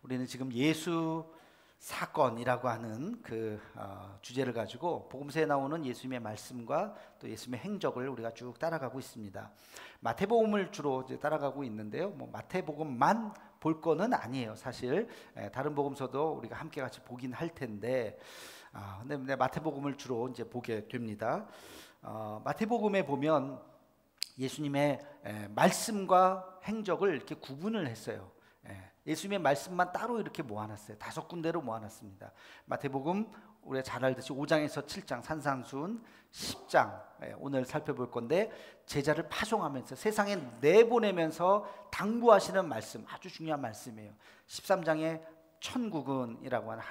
우리는 지금 예수 사건이라고 하는 그 주제를 가지고 복음서에 나오는 예수님의 말씀과 또 예수님의 행적을 우리가 쭉 따라가고 있습니다. 마태복음을 주로 이제 따라가고 있는데요. 뭐 마태복음만 볼 거는 아니에요. 사실 다른 복음서도 우리가 함께 같이 보긴 할 텐데, 근데 마태복음을 주로 이제 보게 됩니다. 마태복음에 보면 예수님의 말씀과 행적을 이렇게 구분을 했어요. 예수님의 말씀만 따로 이렇게 모아놨어요. 5군데로 모아놨습니다. 마태복음 우리가 잘 알듯이 5장에서 7장 산상수훈, 10장 오늘 살펴볼 건데 제자를 파송하면서 세상에 내보내면서 당부하시는 말씀, 아주 중요한 말씀이에요. 13장에 천국은이라고 하는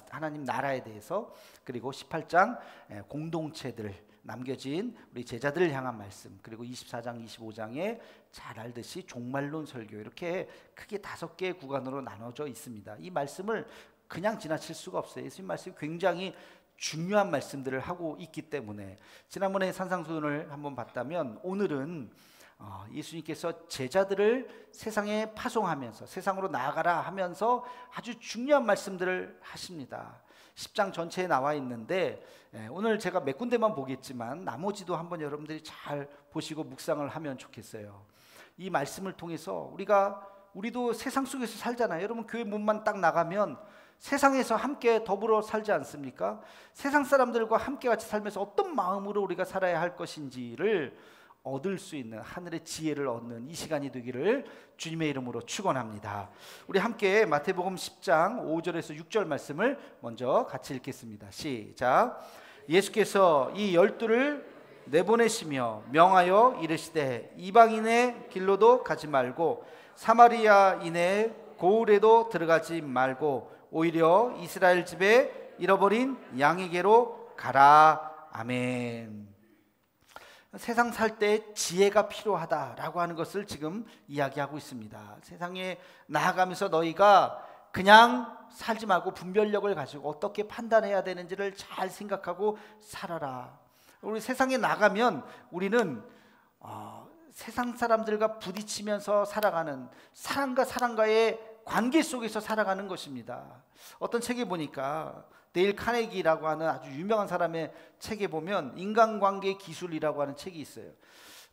하나님 나라에 대해서, 그리고 18장 공동체들 남겨진 우리 제자들을 향한 말씀, 그리고 24장 25장에 잘 알듯이 종말론 설교, 이렇게 크게 5개의 구간으로 나눠져 있습니다. 이 말씀을 그냥 지나칠 수가 없어요. 예수님 말씀이 굉장히 중요한 말씀들을 하고 있기 때문에 지난번에 산상수훈을 한번 봤다면 오늘은 예수님께서 제자들을 세상에 파송하면서 세상으로 나아가라 하면서 아주 중요한 말씀들을 하십니다. 10장 전체에 나와 있는데 오늘 제가 몇 군데만 보겠지만 나머지도 한번 여러분들이 잘 보시고 묵상을 하면 좋겠어요. 이 말씀을 통해서 우리도 세상 속에서 살잖아요. 여러분 교회 문만 딱 나가면 세상에서 함께 더불어 살지 않습니까? 세상 사람들과 함께 같이 살면서 어떤 마음으로 우리가 살아야 할 것인지를 얻을 수 있는 하늘의 지혜를 얻는 이 시간이 되기를 주님의 이름으로 축원합니다. 우리 함께 마태복음 10장 5절에서 6절 말씀을 먼저 같이 읽겠습니다. 시작. 예수께서 이 12를 내보내시며 명하여 이르시되 이방인의 길로도 가지 말고 사마리아인의 고을에도 들어가지 말고 오히려 이스라엘 집에 잃어버린 양에게로 가라. 아멘. 세상 살 때 지혜가 필요하다라고 하는 것을 지금 이야기하고 있습니다. 세상에 나아가면서 너희가 그냥 살지 말고 분별력을 가지고 어떻게 판단해야 되는지를 잘 생각하고 살아라. 우리 세상에 나가면 우리는 세상 사람들과 부딪히면서 살아가는, 사람과 사람과의 관계 속에서 살아가는 것입니다. 어떤 책에 보니까 데일 카네기라고 하는 아주 유명한 사람의 책에 보면 인간관계 기술이라고 하는 책이 있어요.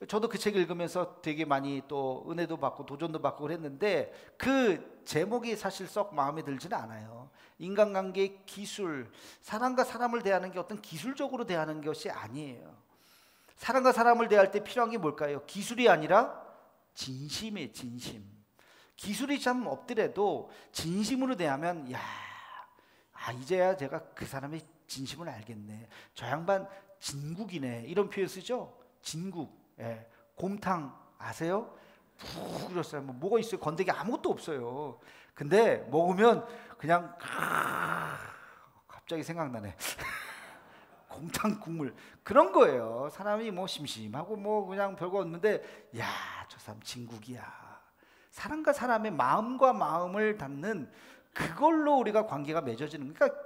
저도 그 책을 읽으면서 되게 많이 또 은혜도 받고 도전도 받고 그랬는데 그 제목이 사실 썩 마음에 들지는 않아요. 인간관계 기술, 사람과 사람을 대하는 게 어떤 기술적으로 대하는 것이 아니에요. 사람과 사람을 대할 때 필요한 게 뭘까요? 기술이 아니라 진심이에요. 진심. 기술이 참 없더라도 진심으로 대하면 이제야 제가 그 사람의 진심을 알겠네. 저 양반 진국이네. 이런 표현 쓰죠. 진국. 곰탕 아세요? 푹 끓였어요. 뭐가 있어요? 건더기 아무것도 없어요. 근데 먹으면 그냥 갑자기 생각나네. 곰탕 국물 그런 거예요. 사람이 심심하고 그냥 별거 없는데 저 사람 진국이야. 사람과 사람의 마음과 마음을 닿는 그걸로 우리가 관계가 맺어지는, 그러니까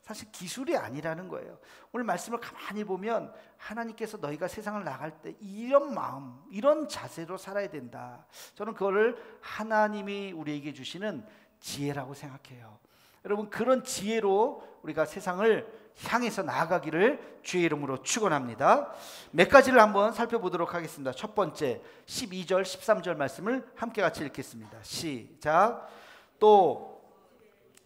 사실 기술이 아니라는 거예요. 오늘 말씀을 가만히 보면 하나님께서 너희가 세상을 나갈 때 이런 마음, 이런 자세로 살아야 된다. 저는 그거를 하나님이 우리에게 주시는 지혜라고 생각해요. 여러분 그런 지혜로 우리가 세상을 향해서 나아가기를 주의 이름으로 축원합니다. 몇 가지를 한번 살펴보도록 하겠습니다. 첫 번째 12절 13절 말씀을 함께 같이 읽겠습니다. 시작. 또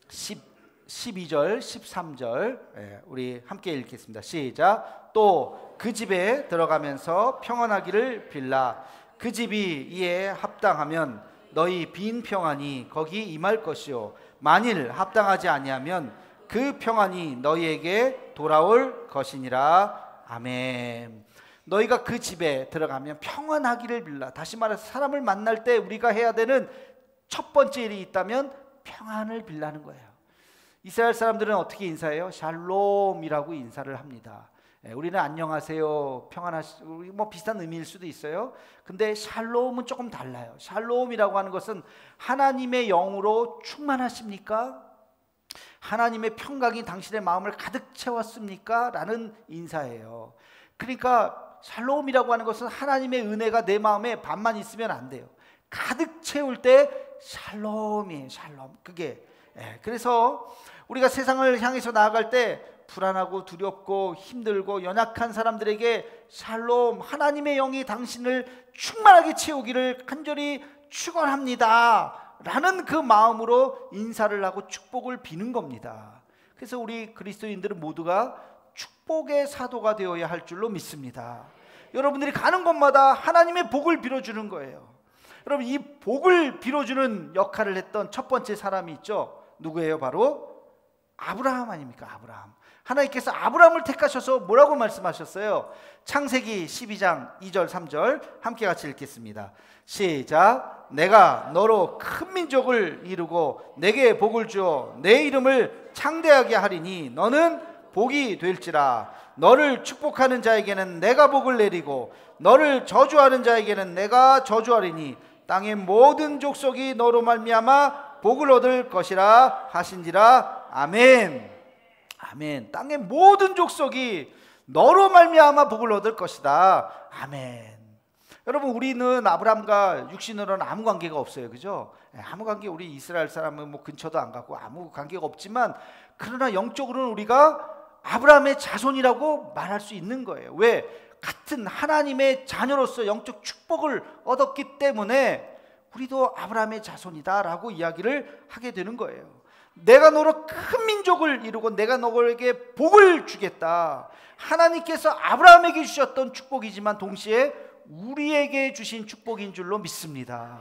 12절 13절 우리 함께 읽겠습니다. 시작. 또 그 집에 들어가면서 평안하기를 빌라. 그 집이 이에 합당하면 너희 빈 평안이 거기 임할 것이요 만일 합당하지 아니하면 그 평안이 너희에게 돌아올 것이니라. 아멘. 너희가 그 집에 들어가면 평안하기를 빌라. 다시 말해서 사람을 만날 때 우리가 해야 되는 첫 번째 일이 있다면 평안을 빌라는 거예요. 이스라엘 사람들은 어떻게 인사해요? 샬롬이라고 인사를 합니다. 우리는 안녕하세요, 평안하시고 비슷한 의미일 수도 있어요. 근데 샬롬은 조금 달라요. 샬롬이라고 하는 것은 하나님의 영으로 충만하십니까? 하나님의 평강이 당신의 마음을 가득 채웠습니까? 라는 인사예요. 그러니까 샬롬이라고 하는 것은 하나님의 은혜가 내 마음에 반만 있으면 안 돼요. 가득 채울 때 샬롬이에요. 샬롬. 그게 그래서 우리가 세상을 향해서 나아갈 때 불안하고 두렵고 힘들고 연약한 사람들에게 샬롬, 하나님의 영이 당신을 충만하게 채우기를 간절히 축원합니다 라는 그 마음으로 인사를 하고 축복을 비는 겁니다. 그래서 우리 그리스도인들은 모두가 축복의 사도가 되어야 할 줄로 믿습니다. 여러분들이 가는 곳마다 하나님의 복을 빌어주는 거예요. 여러분, 이 복을 빌어주는 역할을 했던 첫 번째 사람이 있죠. 누구예요? 바로 아브라함 아닙니까? 아브라함. 하나님께서 아브라함을 택하셔서 뭐라고 말씀하셨어요? 창세기 12장 2절 3절 함께 같이 읽겠습니다. 시작. 내가 너로 큰 민족을 이루고 내게 복을 주어 내 이름을 창대하게 하리니 너는 복이 될지라. 너를 축복하는 자에게는 내가 복을 내리고 너를 저주하는 자에게는 내가 저주하리니 땅의 모든 족속이 너로 말미암아 복을 얻을 것이라 하신지라. 아멘. 아멘. 땅의 모든 족속이 너로 말미암아 복을 얻을 것이다. 아멘. 여러분, 우리는 아브라함과 육신으로는 아무 관계가 없어요. 그죠? 아무 관계, 우리 이스라엘 사람은 뭐 근처도 안 가고 아무 관계가 없지만, 그러나 영적으로는 우리가 아브라함의 자손이라고 말할 수 있는 거예요. 왜? 같은 하나님의 자녀로서 영적 축복을 얻었기 때문에 우리도 아브라함의 자손이다 라고 이야기를 하게 되는 거예요. 내가 너로 큰 민족을 이루고 내가 너에게 복을 주겠다. 하나님께서 아브라함에게 주셨던 축복이지만 동시에 우리에게 주신 축복인 줄로 믿습니다.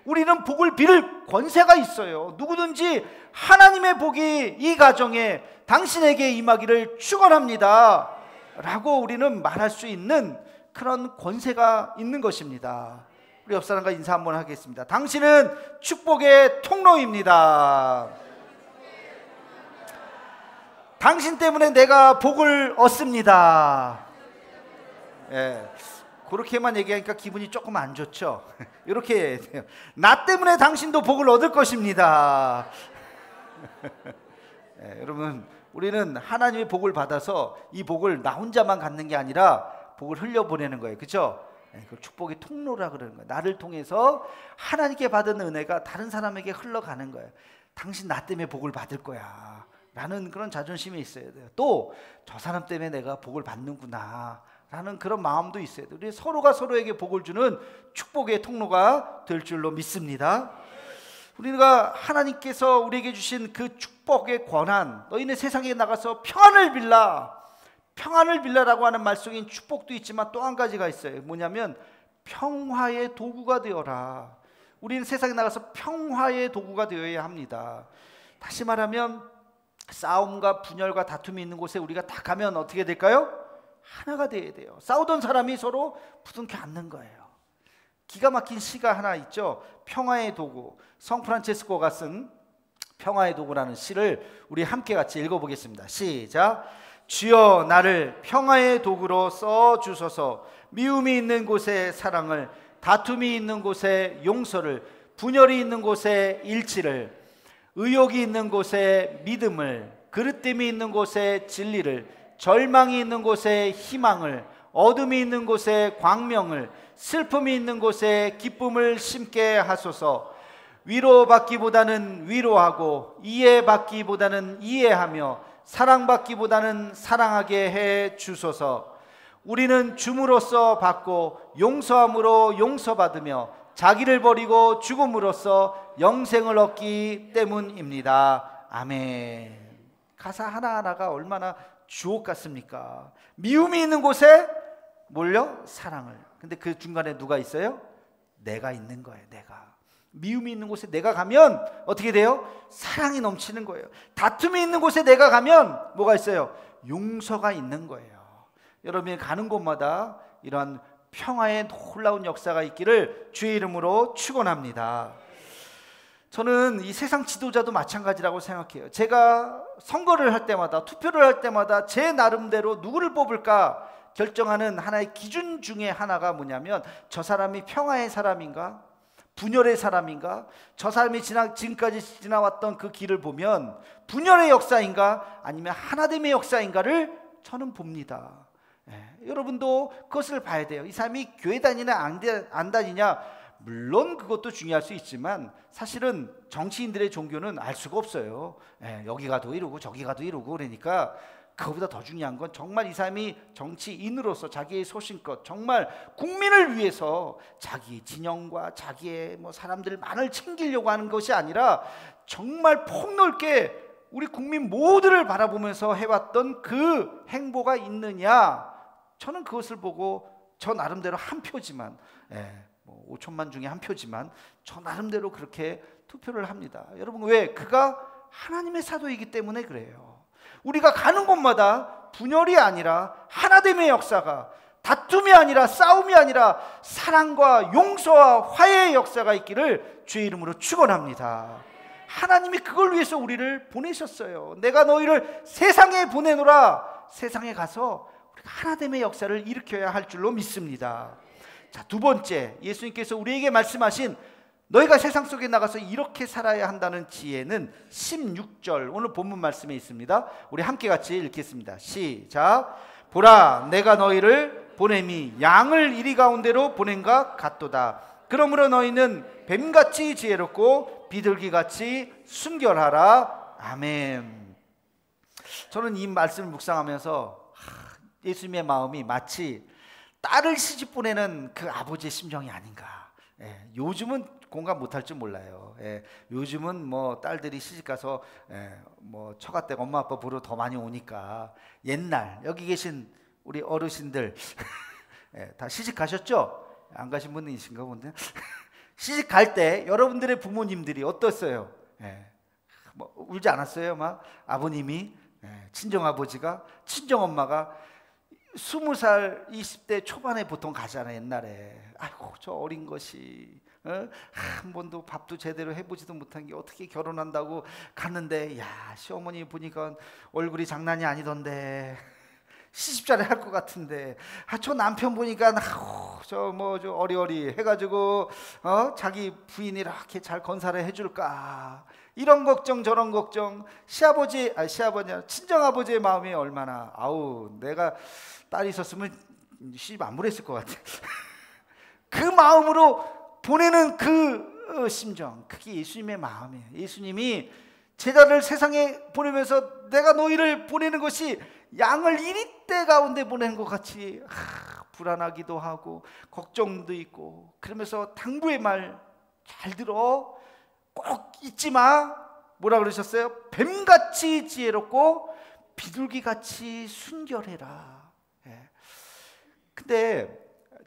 우리는 복을 빌 권세가 있어요. 누구든지 하나님의 복이 이 가정에 당신에게 임하기를 축원합니다 라고 우리는 말할 수 있는 그런 권세가 있는 것입니다. 우리 옆 사람과 인사 한번 하겠습니다. 당신은 축복의 통로입니다. 당신 때문에 내가 복을 얻습니다. 그렇게만 얘기하니까 기분이 조금 안 좋죠. 이렇게 해요. 나 때문에 당신도 복을 얻을 것입니다. 여러분, 우리는 하나님의 복을 받아서 이 복을 나 혼자만 갖는 게 아니라 복을 흘려보내는 거예요. 그렇죠? 그 축복의 통로라 그러는 거예요. 나를 통해서 하나님께 받은 은혜가 다른 사람에게 흘러가는 거예요. 당신 나 때문에 복을 받을 거야 라는 그런 자존심이 있어야 돼요. 또 저 사람 때문에 내가 복을 받는구나 라는 그런 마음도 있어야 돼요. 우리 서로가 서로에게 복을 주는 축복의 통로가 될 줄로 믿습니다. 우리가 하나님께서 우리에게 주신 그 축복의 권한, 너희는 세상에 나가서 평안을 빌라, 평안을 빌라라고 하는 말 속에 축복도 있지만 또 한 가지가 있어요. 뭐냐면 평화의 도구가 되어라. 우리는 세상에 나가서 평화의 도구가 되어야 합니다. 다시 말하면 싸움과 분열과 다툼이 있는 곳에 우리가 다 가면 어떻게 될까요? 하나가 되어야 돼요. 싸우던 사람이 서로 부둥켜 안는 거예요. 기가 막힌 시가 하나 있죠. 평화의 도구. 성 프란체스코가 쓴 평화의 도구라는 시를 우리 함께 같이 읽어보겠습니다. 시작. 주여 나를 평화의 도구로 써주소서. 미움이 있는 곳에 사랑을, 다툼이 있는 곳에 용서를, 분열이 있는 곳에 일치를, 의욕이 있는 곳에 믿음을, 그릇됨이 있는 곳에 진리를, 절망이 있는 곳에 희망을, 어둠이 있는 곳에 광명을, 슬픔이 있는 곳에 기쁨을 심게 하소서. 위로받기보다는 위로하고 이해받기보다는 이해하며 사랑받기보다는 사랑하게 해 주소서. 우리는 줌으로써 받고 용서함으로 용서받으며 자기를 버리고 죽음으로써 영생을 얻기 때문입니다. 아멘. 가사 하나하나가 얼마나 주옥 같습니까? 미움이 있는 곳에 뭘요? 사랑을. 근데 그 중간에 누가 있어요? 내가 있는 거예요. 내가. 미움이 있는 곳에 내가 가면 어떻게 돼요? 사랑이 넘치는 거예요. 다툼이 있는 곳에 내가 가면 뭐가 있어요? 용서가 있는 거예요. 여러분이 가는 곳마다 이러한 평화의 놀라운 역사가 있기를 주의 이름으로 축원합니다. 저는 이 세상 지도자도 마찬가지라고 생각해요. 제가 선거를 할 때마다, 투표를 할 때마다 제 나름대로 누구를 뽑을까 결정하는 하나의 기준 중에 하나가 뭐냐면, 저 사람이 평화의 사람인가, 분열의 사람인가, 저 사람이 지금까지 지나왔던 그 길을 보면 분열의 역사인가 아니면 하나됨의 역사인가를 저는 봅니다. 여러분도 그것을 봐야 돼요. 이 사람이 교회 다니냐 안 다니냐, 물론 그것도 중요할 수 있지만 사실은 정치인들의 종교는 알 수가 없어요. 여기 가도 이루고 저기 가도 이루고 그러니까 그거보다 더 중요한 건 정말 이 사람이 정치인으로서 자기의 소신껏 정말 국민을 위해서 자기 진영과 자기의 사람들만을 챙기려고 하는 것이 아니라 정말 폭넓게 우리 국민 모두를 바라보면서 해왔던 그 행보가 있느냐. 저는 그것을 보고 저 나름대로 한 표지만 5천만 중에 한 표지만 저 나름대로 그렇게 투표를 합니다. 여러분, 왜? 그가 하나님의 사도이기 때문에 그래요. 우리가 가는 곳마다 분열이 아니라 하나됨의 역사가, 다툼이 아니라 싸움이 아니라 사랑과 용서와 화해의 역사가 있기를 주의 이름으로 축원합니다. 하나님이 그걸 위해서 우리를 보내셨어요. 내가 너희를 세상에 보내노라. 세상에 가서 우리가 하나됨의 역사를 일으켜야 할 줄로 믿습니다. 자, 두 번째, 예수님께서 우리에게 말씀하신 너희가 세상 속에 나가서 이렇게 살아야 한다는 지혜는 16절 오늘 본문 말씀에 있습니다. 우리 함께 같이 읽겠습니다. 시작. 보라, 내가 너희를 보냄이 양을 이리 가운데로 보낸과 같도다. 그러므로 너희는 뱀같이 지혜롭고 비둘기같이 순결하라. 아멘. 저는 이 말씀을 묵상하면서 예수님의 마음이 마치 딸을 시집 보내는 그 아버지의 심정이 아닌가. 요즘은 공감 못할 줄 몰라요. 요즘은 딸들이 시집 가서 처갓댁 엄마 아빠 보러 더 많이 오니까 옛날 여기 계신 우리 어르신들 다 시집 가셨죠? 안 가신 분이신가 본데 시집 갈 때 여러분들의 부모님들이 어떻어요? 울지 않았어요? 막 아버님이 친정아버지가 친정엄마가 20살 20대 초반에 보통 가잖아요. 옛날에 아이고 저 어린 것이 한 번도 밥도 제대로 해보지도 못한 게 어떻게 결혼한다고 갔는데, 야 시어머니 보니까 얼굴이 장난이 아니던데 시집살이 할 것 같은데, 저 남편 보니까 저 어리어리 해가지고 자기 부인이 이렇게 잘 건사를 해줄까, 이런 걱정 저런 걱정. 시아버지 친정아버지의 마음이 얼마나, 아우 내가 딸이 있었으면 시집 안 보냈을 것 같아. 그 마음으로 보내는 그 심정, 그게 예수님의 마음이에요. 예수님이 제자를 세상에 보내면서 내가 너희를 보내는 것이 양을 이리떼 가운데 보내는 것 같이 불안하기도 하고 걱정도 있고, 그러면서 당부의 말 잘 들어, 꼭 잊지 마. 뭐라 그러셨어요? 뱀같이 지혜롭고 비둘기같이 순결해라. 근데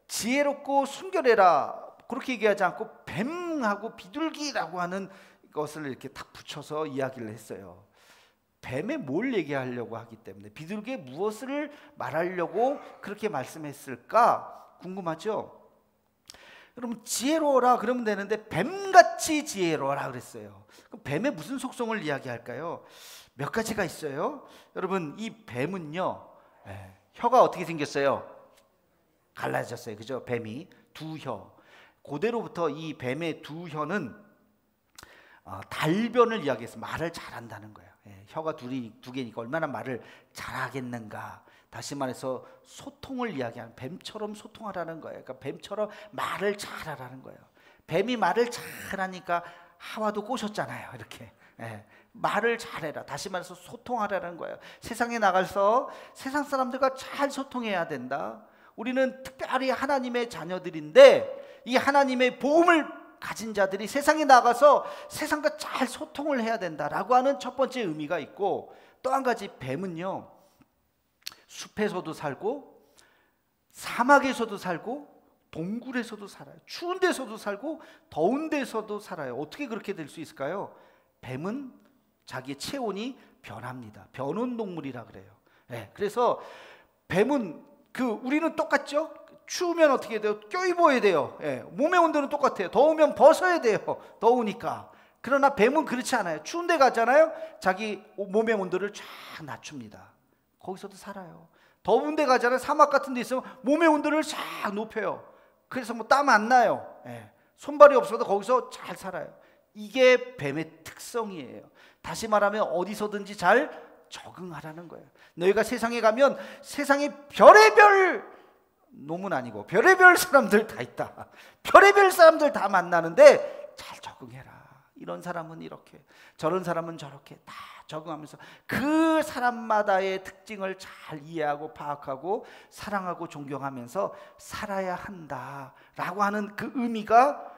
지혜롭고 순결해라 그렇게 얘기하지 않고 뱀하고 비둘기라고 하는 것을 이렇게 딱 붙여서 이야기를 했어요. 뱀에 뭘 얘기하려고 하기 때문에, 비둘기에 무엇을 말하려고 그렇게 말씀했을까 궁금하죠? 여러분, 지혜로워라 그러면 되는데 뱀같이 지혜로워라 그랬어요. 그럼 뱀의 무슨 속성을 이야기할까요? 몇 가지가 있어요. 여러분, 이 뱀은요, 혀가 어떻게 생겼어요? 갈라졌어요. 그죠? 뱀이 두 혀. 그대로부터 이 뱀의 두 혀는 달변을 이야기해서 말을 잘한다는 거예요. 혀가 두 개니까 얼마나 말을 잘하겠는가. 다시 말해서 소통을 이야기하는, 뱀처럼 소통하라는 거예요. 그러니까 뱀처럼 말을 잘하라는 거예요. 뱀이 말을 잘하니까 하와도 꼬셨잖아요. 이렇게 말을 잘해라. 다시 말해서 소통하라는 거예요. 세상에 나가서 세상 사람들과 잘 소통해야 된다. 우리는 특별히 하나님의 자녀들인데 이 하나님의 복음을 가진 자들이 세상에 나가서 세상과 잘 소통을 해야 된다라고 하는 첫 번째 의미가 있고, 또 한 가지, 뱀은요 숲에서도 살고 사막에서도 살고 동굴에서도 살아요. 추운 데서도 살고 더운 데서도 살아요. 어떻게 그렇게 될 수 있을까요? 뱀은 자기의 체온이 변합니다. 변온 동물이라 그래요. 그래서 뱀은 우리는 똑같죠? 추우면 어떻게 돼요? 껴입어야 돼요. 몸의 온도는 똑같아요. 더우면 벗어야 돼요. 더우니까. 그러나 뱀은 그렇지 않아요. 추운 데 가잖아요. 자기 몸의 온도를 쫙 낮춥니다. 거기서도 살아요. 더운 데 가잖아요. 사막 같은 데 있으면 몸의 온도를 쫙 높여요. 그래서 땀 안 나요. 손발이 없어도 거기서 잘 살아요. 이게 뱀의 특성이에요. 다시 말하면 어디서든지 잘 적응하라는 거예요. 너희가 세상에 가면 세상의 별의별 놈은 아니고 별의별 사람들 다 있다. 별의별 사람들 다 만나는데 잘 적응해라. 이런 사람은 이렇게, 저런 사람은 저렇게 다 적응하면서 그 사람마다의 특징을 잘 이해하고 파악하고 사랑하고 존경하면서 살아야 한다라고 하는 그 의미가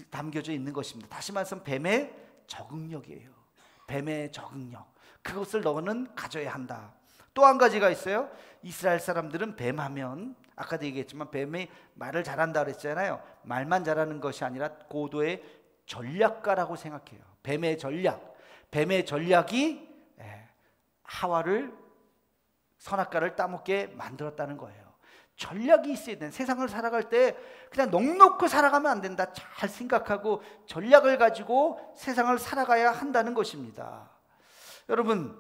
담겨져 있는 것입니다. 다시 말해서 뱀의 적응력이에요. 뱀의 적응력, 그것을 너는 가져야 한다. 또 한 가지가 있어요. 이스라엘 사람들은 뱀하면, 아까도 얘기했지만 뱀이 말을 잘한다 그랬잖아요. 말만 잘하는 것이 아니라 고도의 전략가라고 생각해요. 뱀의 전략, 뱀의 전략이 하와를, 선악과를 따먹게 만들었다는 거예요. 전략이 있어야 되는, 세상을 살아갈 때 그냥 넋놓고 살아가면 안 된다. 잘 생각하고 전략을 가지고 세상을 살아가야 한다는 것입니다. 여러분,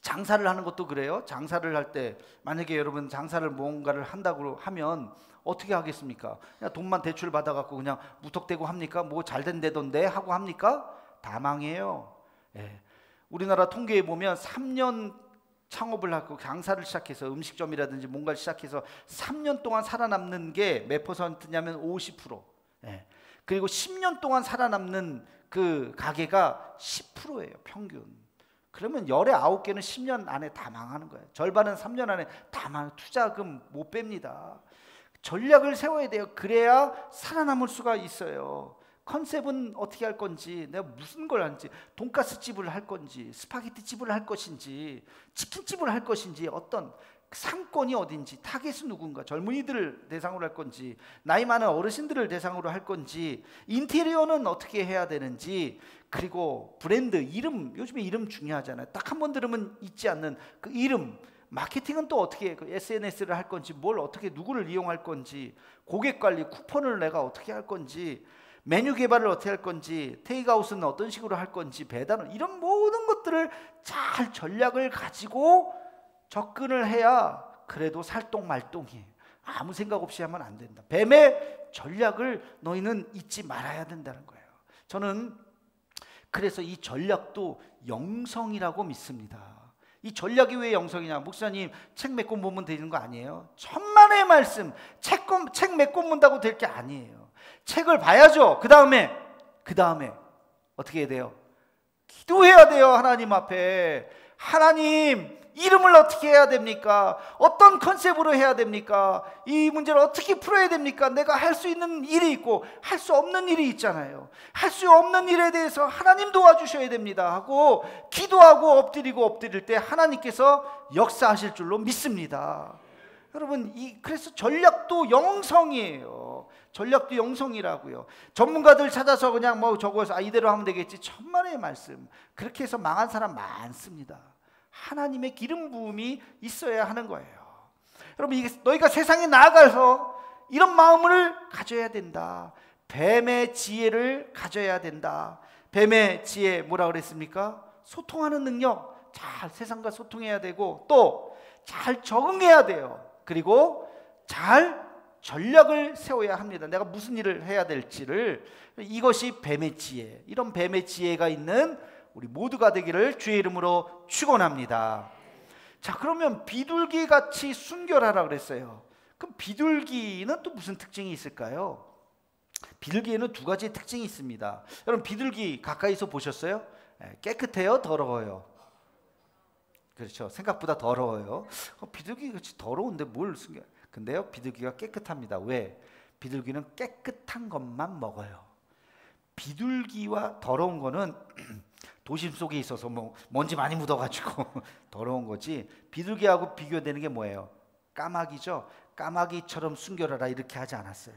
장사를 하는 것도 그래요. 장사를 할 때 만약에 여러분 장사를 뭔가를 한다고 하면 어떻게 하겠습니까? 그냥 돈만 대출 받아갖고 그냥 무턱대고 합니까? 뭐 잘 된다던데 하고 합니까? 다 망해요. 우리나라 통계에 보면 3년 창업을 하고 장사를 시작해서 음식점이라든지 뭔가를 시작해서 3년 동안 살아남는 게 몇 퍼센트냐면 50%. 그리고 10년 동안 살아남는 그 가게가 10%예요, 평균. 그러면 열의 9개는 10년 안에 다 망하는 거예요. 절반은 3년 안에 다 투자금 못 뺍니다. 전략을 세워야 돼요. 그래야 살아남을 수가 있어요. 컨셉은 어떻게 할 건지, 내가 무슨 걸 하는지, 돈가스 집을 할 건지, 스파게티 집을 할 것인지, 치킨집을 할 것인지, 어떤 상권이 어딘지, 타겟은 누군가, 젊은이들을 대상으로 할 건지, 나이 많은 어르신들을 대상으로 할 건지, 인테리어는 어떻게 해야 되는지, 그리고 브랜드, 이름, 요즘에 이름 중요하잖아요. 딱 한 번 들으면 잊지 않는 그 이름, 마케팅은 또 어떻게, 그 SNS를 할 건지, 뭘 어떻게 누구를 이용할 건지, 고객 관리, 쿠폰을 내가 어떻게 할 건지, 메뉴 개발을 어떻게 할 건지, 테이크아웃은 어떤 식으로 할 건지, 배달은, 이런 모든 것들을 잘 전략을 가지고 접근을 해야 그래도 살똥말똥이에요. 아무 생각 없이 하면 안 된다. 뱀의 전략을 너희는 잊지 말아야 된다는 거예요. 저는 그래서 이 전략도 영성이라고 믿습니다. 이 전략이 왜 영성이냐? 목사님 책 몇 권 보면 되는 거 아니에요? 천만의 말씀, 책 몇 권 본다고 될 게 아니에요. 책을 봐야죠. 그 다음에 어떻게 해야 돼요? 기도해야 돼요. 하나님 앞에. 하나님, 이름을 어떻게 해야 됩니까? 어떤 컨셉으로 해야 됩니까? 이 문제를 어떻게 풀어야 됩니까? 내가 할 수 있는 일이 있고 할 수 없는 일이 있잖아요. 할 수 없는 일에 대해서 하나님 도와주셔야 됩니다 하고 기도하고 엎드릴 때 하나님께서 역사하실 줄로 믿습니다. 여러분, 그래서 전략도 영성이에요. 전략도 영성이라고요. 전문가들 찾아서 그냥 뭐 적어서 이대로 하면 되겠지, 천만의 말씀. 그렇게 해서 망한 사람 많습니다. 하나님의 기름 부음이 있어야 하는 거예요. 여러분, 너희가 세상에 나아가서 이런 마음을 가져야 된다. 뱀의 지혜를 가져야 된다. 뱀의 지혜 뭐라 그랬습니까? 소통하는 능력. 잘 세상과 소통해야 되고 또 잘 적응해야 돼요. 그리고 잘 전략을 세워야 합니다. 내가 무슨 일을 해야 될지를. 이것이 뱀의 지혜. 이런 뱀의 지혜가 있는 우리 모두가 되기를 주의 이름으로 축원합니다. 자, 그러면 비둘기 같이 순결하라 그랬어요. 그럼 비둘기는 또 무슨 특징이 있을까요? 비둘기에는 두 가지 특징이 있습니다. 여러분, 비둘기 가까이서 보셨어요? 깨끗해요? 더러워요? 그렇죠. 생각보다 더러워요. 비둘기 같이 더러운데 뭘 숨겨? 근데요, 비둘기가 깨끗합니다. 왜? 비둘기는 깨끗한 것만 먹어요. 비둘기와 더러운 거는 도심 속에 있어서 뭐 먼지 많이 묻어가지고 더러운 거지, 비둘기하고 비교되는 게 뭐예요? 까마귀죠. 까마귀처럼 순결하라 이렇게 하지 않았어요.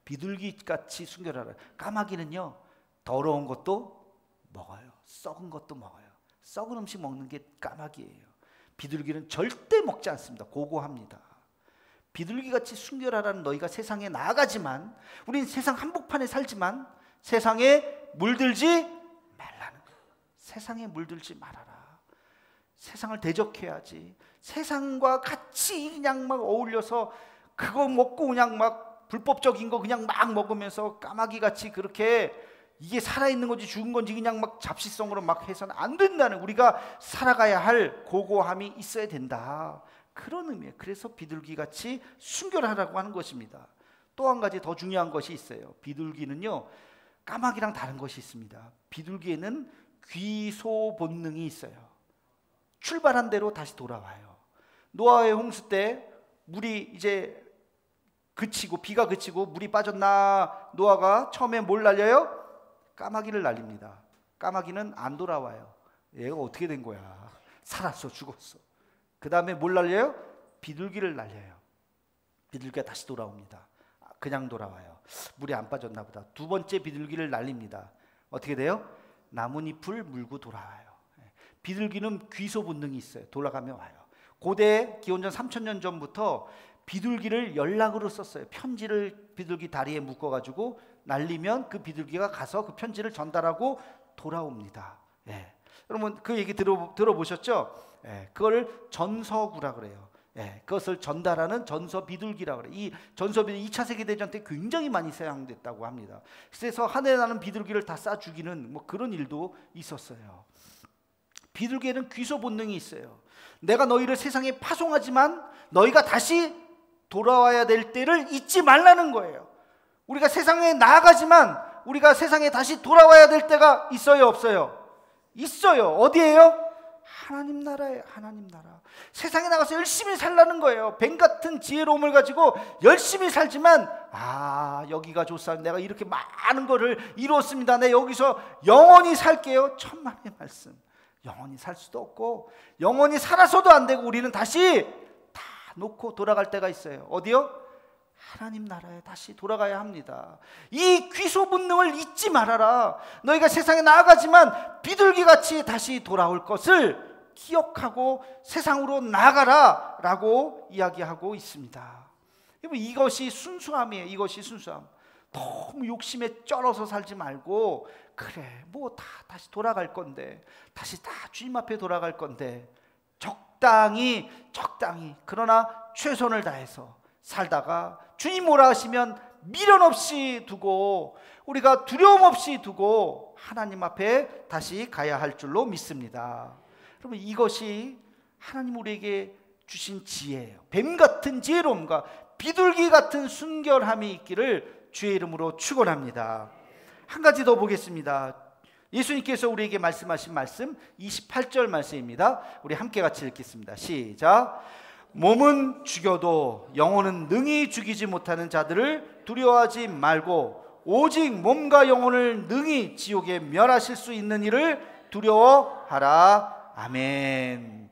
비둘기같이 순결하라. 까마귀는요, 더러운 것도 먹어요. 썩은 것도 먹어요. 썩은 음식 먹는 게 까마귀예요. 비둘기는 절대 먹지 않습니다. 고고합니다. 비둘기같이 순결하라는 너희가 세상에 나아가지만, 우린 세상 한복판에 살지만 세상에 물들지 말라는 거예요. 세상에 물들지 말아라. 세상을 대적해야지. 세상과 같이 그냥 막 어울려서 그거 먹고 그냥 막 불법적인 거 그냥 막 먹으면서 까마귀같이 그렇게 이게 살아있는 건지 죽은 건지 그냥 막 잡식성으로 막 해서는 안 된다는, 우리가 살아가야 할 고고함이 있어야 된다. 그런 의미예요. 그래서 비둘기같이 순결하라고 하는 것입니다. 또 한 가지 더 중요한 것이 있어요. 비둘기는요, 까마귀랑 다른 것이 있습니다. 비둘기에는 귀소 본능이 있어요. 출발한 대로 다시 돌아와요. 노아의 홍수 때 물이 이제 그치고, 비가 그치고 물이 빠졌나, 노아가 처음에 뭘 날려요? 까마귀를 날립니다. 까마귀는 안 돌아와요. 얘가 어떻게 된 거야? 살았어, 죽었어. 그 다음에 뭘 날려요? 비둘기를 날려요. 비둘기가 다시 돌아옵니다. 그냥 돌아와요. 물이 안 빠졌나 보다. 두 번째 비둘기를 날립니다. 어떻게 돼요? 나뭇잎을 물고 돌아와요. 비둘기는 귀소 본능이 있어요. 돌아가면 와요. 고대 기원전 3000년 전부터 비둘기를 연락으로 썼어요. 편지를 비둘기 다리에 묶어가지고 날리면 그 비둘기가 가서 그 편지를 전달하고 돌아옵니다. 예. 여러분 그 얘기 들어보셨죠? 예. 그걸 전서구라 그래요. 예. 그것을 전달하는 전서 비둘기라 그래요. 이 전서 비둘기 2차 세계대전 때 굉장히 많이 사용됐다고 합니다. 그래서 하늘에 나는 비둘기를 다 쏴 죽이는 뭐 그런 일도 있었어요. 비둘기에는 귀소 본능이 있어요. 내가 너희를 세상에 파송하지만 너희가 다시 돌아와야 될 때를 잊지 말라는 거예요. 우리가 세상에 나아가지만 우리가 세상에 다시 돌아와야 될 때가 있어요, 없어요? 있어요. 어디예요? 하나님 나라에. 하나님 나라. 세상에 나가서 열심히 살라는 거예요. 뱀 같은 지혜로움을 가지고 열심히 살지만 여기가 좋사, 내가 이렇게 많은 거를 이루었습니다, 내 여기서 영원히 살게요. 천만의 말씀. 영원히 살 수도 없고 영원히 살아서도 안 되고 우리는 다시 다 놓고 돌아갈 때가 있어요. 어디요? 하나님 나라에 다시 돌아가야 합니다. 이 귀소 본능을 잊지 말아라. 너희가 세상에 나아가지만 비둘기같이 다시 돌아올 것을 기억하고 세상으로 나가라 라고 이야기하고 있습니다. 이것이 순수함이에요. 이것이 순수함. 너무 욕심에 쩔어서 살지 말고, 그래 뭐 다 다시 돌아갈 건데, 다시 다 주님 앞에 돌아갈 건데 적당히 그러나 최선을 다해서 살다가 주님 오라 하시면 미련 없이 두고 우리가 두려움 없이 두고 하나님 앞에 다시 가야 할 줄로 믿습니다. 여러분 이것이 하나님 우리에게 주신 지혜예요. 뱀 같은 지혜로움과 비둘기 같은 순결함이 있기를 주의 이름으로 축원합니다. 한 가지 더 보겠습니다. 예수님께서 우리에게 말씀하신 말씀 28절 말씀입니다. 우리 함께 같이 읽겠습니다. 시작. 몸은 죽여도 영혼은 능히 죽이지 못하는 자들을 두려워하지 말고 오직 몸과 영혼을 능히 지옥에 멸하실 수 있는 이를 두려워하라. 아멘.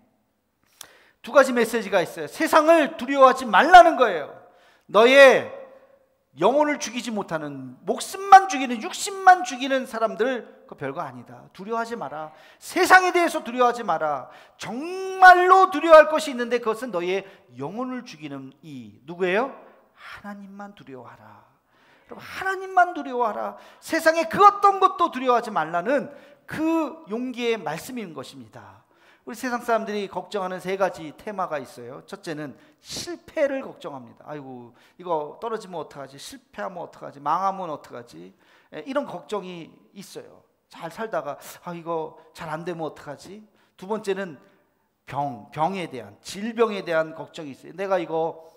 두 가지 메시지가 있어요. 세상을 두려워하지 말라는 거예요. 너의 영혼을 죽이지 못하는, 목숨만 죽이는, 육신만 죽이는 사람들 그거 별거 아니다. 두려워하지 마라. 세상에 대해서 두려워하지 마라. 정말로 두려워할 것이 있는데 그것은 너의 영혼을 죽이는 이 누구예요? 하나님만 두려워하라. 여러분 하나님만 두려워하라. 세상에 그 어떤 것도 두려워하지 말라는 그 용기의 말씀인 것입니다. 우리 세상 사람들이 걱정하는 세 가지 테마가 있어요. 첫째는 실패를 걱정합니다. 아이고 이거 떨어지면 어떡하지, 실패하면 어떡하지, 망하면 어떡하지, 이런 걱정이 있어요. 잘 살다가 이거 잘 안 되면 어떡하지. 두 번째는 병에 대한, 질병에 대한 걱정이 있어요. 내가 이거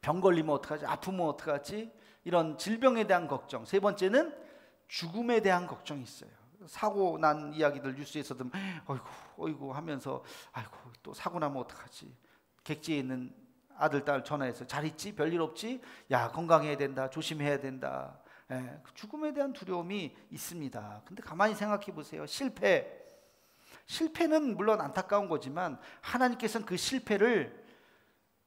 병 걸리면 어떡하지, 아프면 어떡하지, 이런 질병에 대한 걱정. 세 번째는 죽음에 대한 걱정이 있어요. 사고 난 이야기들 뉴스에서 들으면 어이구 하면서 아이고 또 사고 나면 어떡하지. 객지에 있는 아들 딸 전화해서 잘 있지? 별일 없지? 야 건강해야 된다, 조심해야 된다. 죽음에 대한 두려움이 있습니다. 근데 가만히 생각해 보세요. 실패는 물론 안타까운 거지만 하나님께서는 그 실패를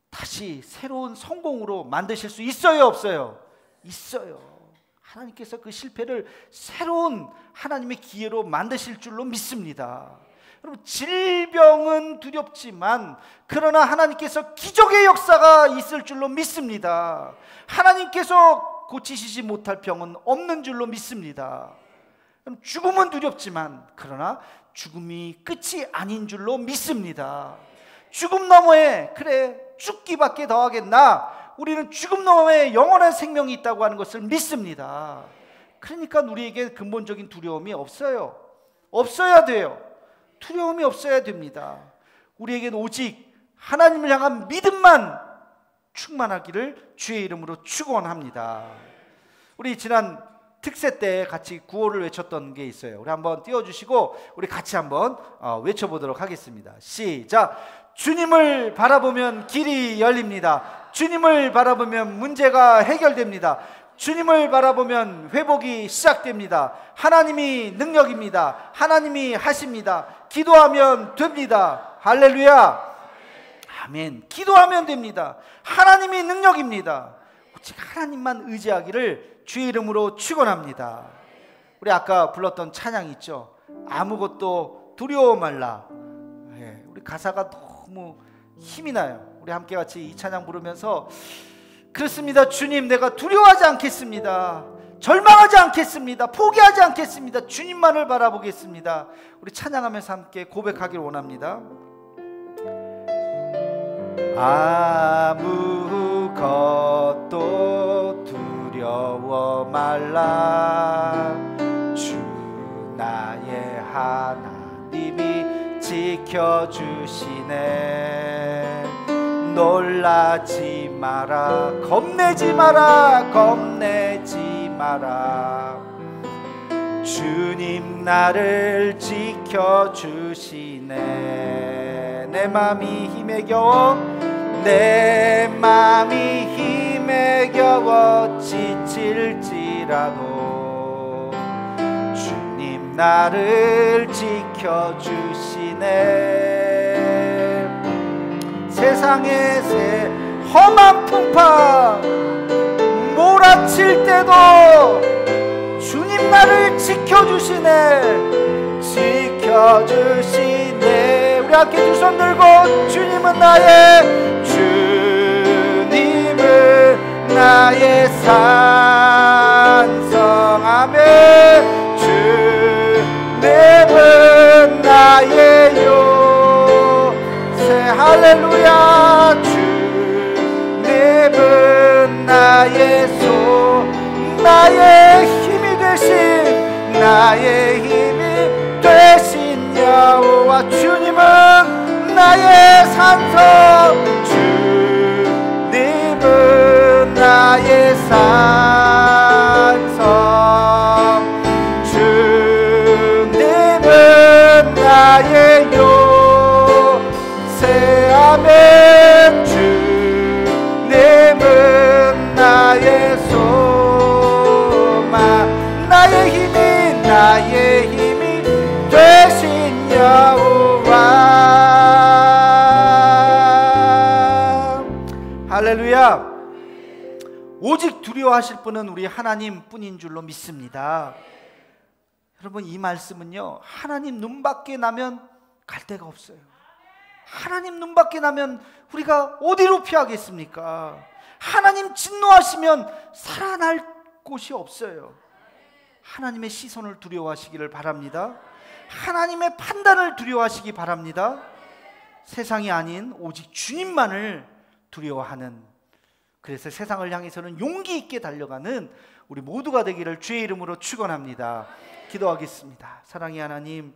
다시 새로운 성공으로 만드실 수 있어요, 없어요? 있어요. 하나님께서 그 실패를 새로운 하나님의 기회로 만드실 줄로 믿습니다. 여러분 질병은 두렵지만 그러나 하나님께서 기적의 역사가 있을 줄로 믿습니다. 하나님께서 고치시지 못할 병은 없는 줄로 믿습니다. 죽음은 두렵지만 그러나 죽음이 끝이 아닌 줄로 믿습니다. 죽음 너머에 그래 죽기밖에 더하겠나, 우리는 죽음 너머에 영원한 생명이 있다고 하는 것을 믿습니다. 그러니까 우리에게 근본적인 두려움이 없어요. 없어야 돼요. 두려움이 없어야 됩니다. 우리에게는 오직 하나님을 향한 믿음만 충만하기를 주의 이름으로 축원합니다. 우리 지난 특세 때 같이 구호를 외쳤던 게 있어요. 우리 한번 띄워주시고 우리 같이 한번 외쳐보도록 하겠습니다. 시작. 주님을 바라보면 길이 열립니다. 주님을 바라보면 문제가 해결됩니다. 주님을 바라보면 회복이 시작됩니다. 하나님이 능력입니다. 하나님이 하십니다. 기도하면 됩니다. 할렐루야. 아멘. 기도하면 됩니다. 하나님이 능력입니다. 오직 하나님만 의지하기를 주의 이름으로 축원합니다. 우리 아까 불렀던 찬양 있죠. 아무것도 두려워 말라. 우리 가사가 너무 힘이 나요. 우리 함께 같이 이 찬양 부르면서 그렇습니다. 주님, 내가 두려워하지 않겠습니다. 절망하지 않겠습니다. 포기하지 않겠습니다. 주님만을 바라보겠습니다. 우리 찬양하면서 함께 고백하길 원합니다. 아무것도 두려워 말라. 주 나의 하나님이 지켜주시네. 놀라지 마라. 겁내지 마라. 겁내지 마라. 주님 나를 지켜주시네. 내 맘이 힘에 겨워, 내 맘이 힘에 겨워 지칠지라도 주님 나를 지켜주시네. 세상의 새 험한 풍파 몰아칠 때도 주님 나를 지켜주시네. 지켜주시네. 우리 함께 두 손 들고 주님은 나의, 주님은 나의 산성하며 주님은 나의 요새. 할렐루야. 주님은 나의 나의 힘이 되신, 나의 힘이 되신 여호와. 주님은 나의 산성, 주님은 나의 산성, 주님은 나의 요새. 아멘. 주님은 나의 소망, 나의 힘이 되신 여호와. 할렐루야. 오직 두려워하실 분은 우리 하나님 뿐인 줄로 믿습니다. 여러분, 이 말씀은요, 하나님 눈밖에 나면 갈 데가 없어요. 하나님 눈밖에 나면 우리가 어디로 피하겠습니까? 하나님 진노하시면 살아날 곳이 없어요. 하나님의 시선을 두려워하시기를 바랍니다. 하나님의 판단을 두려워하시기 바랍니다. 세상이 아닌 오직 주님만을 두려워하는, 그래서 세상을 향해서는 용기 있게 달려가는 우리 모두가 되기를 주의 이름으로 축원합니다. 기도하겠습니다. 사랑의 하나님,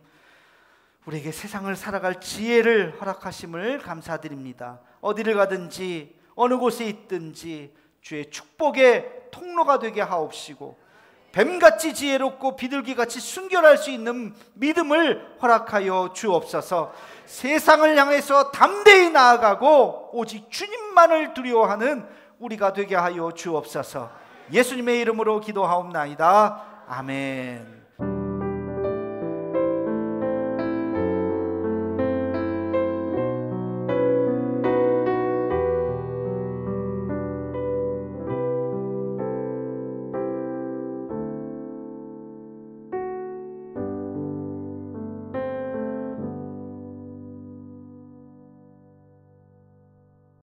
우리에게 세상을 살아갈 지혜를 허락하심을 감사드립니다. 어디를 가든지 어느 곳에 있든지 주의 축복의 통로가 되게 하옵시고, 뱀같이 지혜롭고 비둘기같이 순결할 수 있는 믿음을 허락하여 주옵소서. 세상을 향해서 담대히 나아가고 오직 주님만을 두려워하는 우리가 되게 하여 주옵소서. 예수님의 이름으로 기도하옵나이다. 아멘.